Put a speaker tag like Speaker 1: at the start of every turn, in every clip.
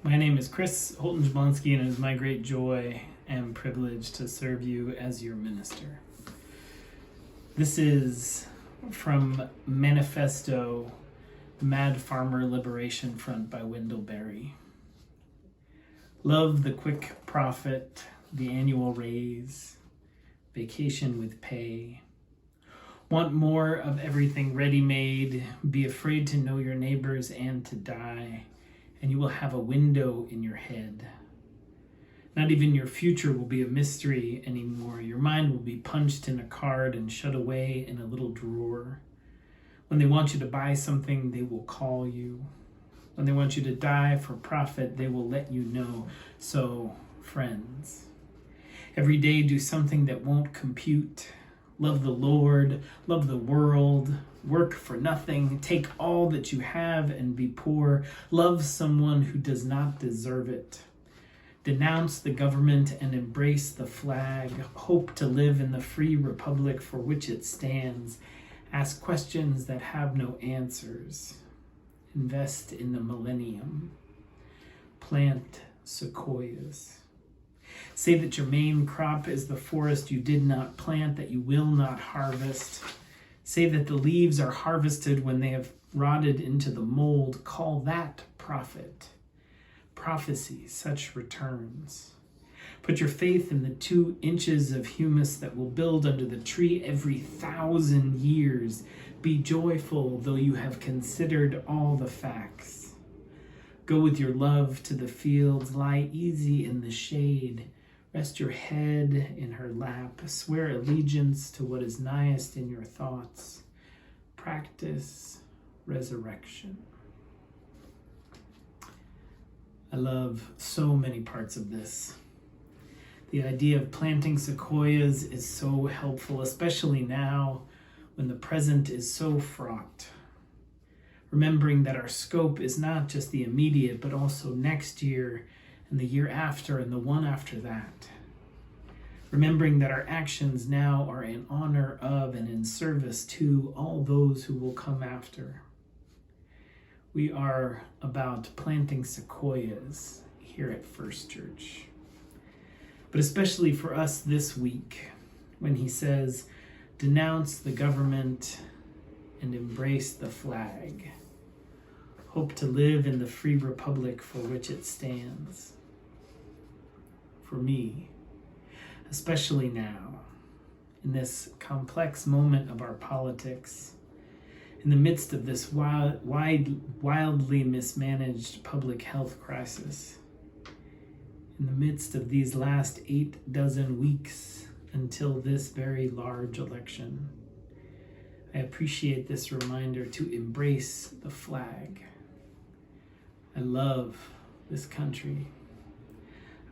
Speaker 1: My name is Chris Holton Jablonski, and it is my great joy and privilege to serve you as your minister. This is from Manifesto, Mad Farmer Liberation Front by Wendell Berry. Love the quick profit, the annual raise, vacation with pay. Want more of everything ready-made, be afraid to know your neighbors and to die, and you will have a window in your head. Not even your future will be a mystery anymore. Your mind will be punched in a card and shut away in a little drawer. When they want you to buy something, they will call you. When they want you to die for profit, they will let you know. So, friends, every day do something that won't compute. Love the Lord, love the world, work for nothing, take all that you have and be poor, love someone who does not deserve it. Denounce the government and embrace the flag, hope to live in the free republic for which it stands, ask questions that have no answers, invest in the millennium, plant sequoias. Say that your main crop is the forest you did not plant, that you will not harvest. Say that the leaves are harvested when they have rotted into the mold. Call that profit. Prophecy, such returns. Put your faith in the 2 inches of humus that will build under the tree every 1,000 years. Be joyful, though you have considered all the facts. Go with your love to the fields, lie easy in the shade. Rest your head in her lap. Swear allegiance to what is nighest in your thoughts. Practice resurrection. I love so many parts of this. The idea of planting sequoias is so helpful, especially now when the present is so fraught. Remembering that our scope is not just the immediate, but also next year and the year after and the one after that. Remembering that our actions now are in honor of and in service to all those who will come after. We are about planting sequoias here at First Church. But especially for us this week, when he says, denounce the government and embrace the flag. Hope to live in the free republic for which it stands. For me, especially now, in this complex moment of our politics, in the midst of this wildly mismanaged public health crisis, in the midst of these last 8 weeks until this very large election, I appreciate this reminder to embrace the flag. I love this country.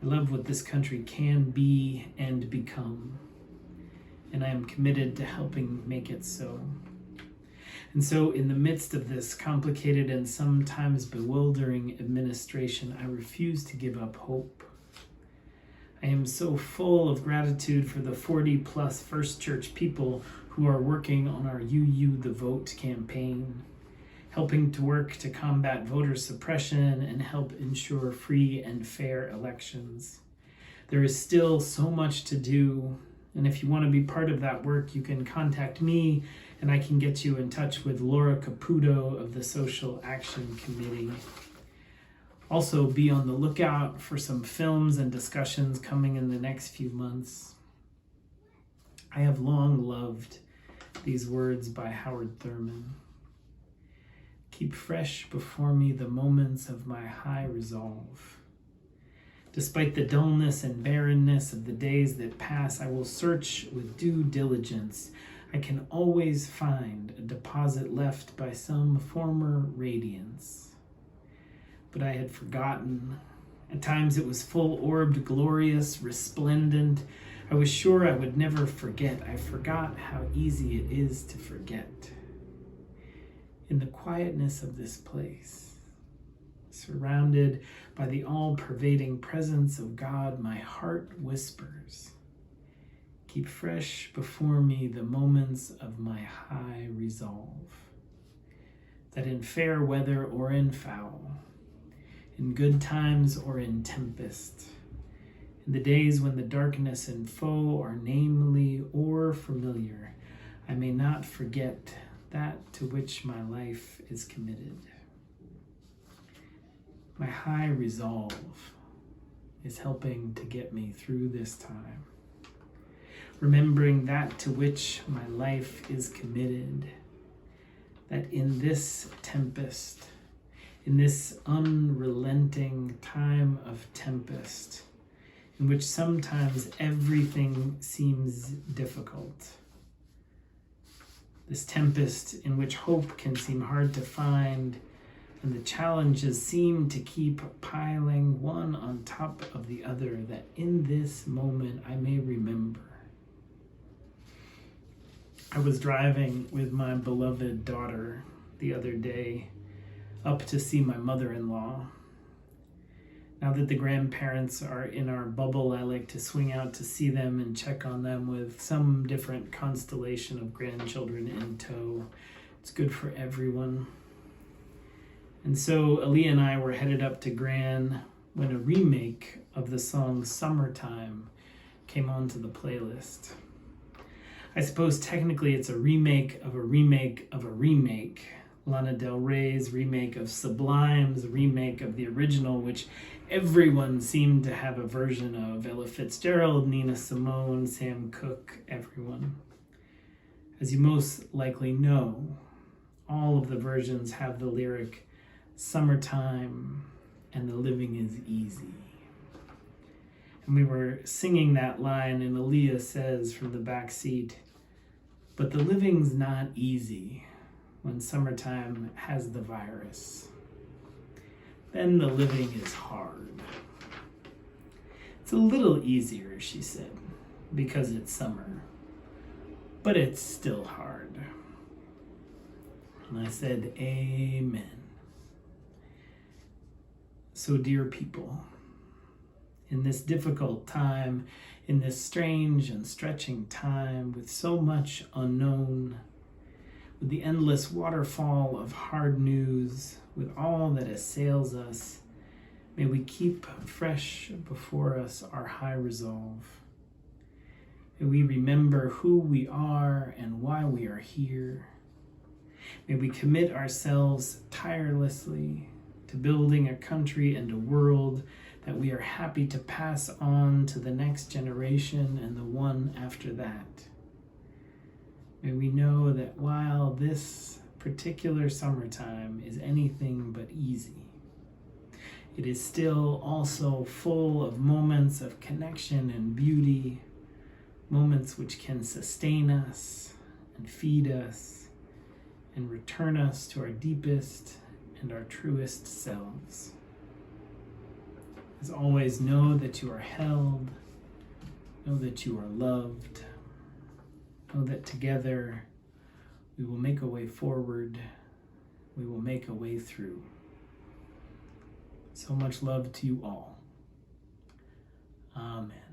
Speaker 1: I love what this country can be and become, and I am committed to helping make it so. And so in the midst of this complicated and sometimes bewildering administration, I refuse to give up hope. I am so full of gratitude for the 40+ First Church people who are working on our UU the Vote campaign, helping to work to combat voter suppression and help ensure free and fair elections. There is still so much to do, and if you want to be part of that work, you can contact me, and I can get you in touch with Laura Caputo of the Social Action Committee. Also, be on the lookout for some films and discussions coming in the next few months. I have long loved these words by Howard Thurman. Keep fresh before me the moments of my high resolve. Despite the dullness and barrenness of the days that pass, I will search with due diligence. I can always find a deposit left by some former radiance. But I had forgotten. At times it was full-orbed, glorious, resplendent. I was sure I would never forget. I forgot how easy it is to forget. In the quietness of this place, surrounded by the all-pervading presence of God, my heart whispers, keep fresh before me the moments of my high resolve, that in fair weather or in foul, in good times or in tempest, in the days when the darkness and foe are namely or familiar, I may not forget that to which my life is committed. My high resolve is helping to get me through this time. Remembering that to which my life is committed, that in this tempest, in this unrelenting time of tempest, in which sometimes everything seems difficult, this tempest in which hope can seem hard to find, and the challenges seem to keep piling one on top of the other, that in this moment I may remember. I was driving with my beloved daughter the other day up to see my mother-in-law. Now that the grandparents are in our bubble, I like to swing out to see them and check on them with some different constellation of grandchildren in tow. It's good for everyone. And so Aaliyah and I were headed up to Gran when a remake of the song Summertime came onto the playlist. I suppose technically it's a remake of a remake of a remake. Lana Del Rey's remake of Sublime's remake of the original, which everyone seemed to have a version of. Ella Fitzgerald, Nina Simone, Sam Cooke, everyone. As you most likely know, all of the versions have the lyric, "Summertime and the living is easy." And we were singing that line, and Aaliyah says from the back seat, "But the living's not easy when summertime has the virus. Then the living is hard. It's a little easier," she said, "because it's summer, but it's still hard." And I said, amen. So, dear people, in this difficult time, in this strange and stretching time, with so much unknown, with the endless waterfall of hard news, with all that assails us, may we keep fresh before us our high resolve. May we remember who we are and why we are here. May we commit ourselves tirelessly to building a country and a world that we are happy to pass on to the next generation and the one after that. May we know that while this particular summertime is anything but easy, it is still also full of moments of connection and beauty, moments which can sustain us and feed us and return us to our deepest and our truest selves. As always, know that you are held, know that you are loved, know that together we will make a way forward, we will make a way through. So much love to you all. Amen.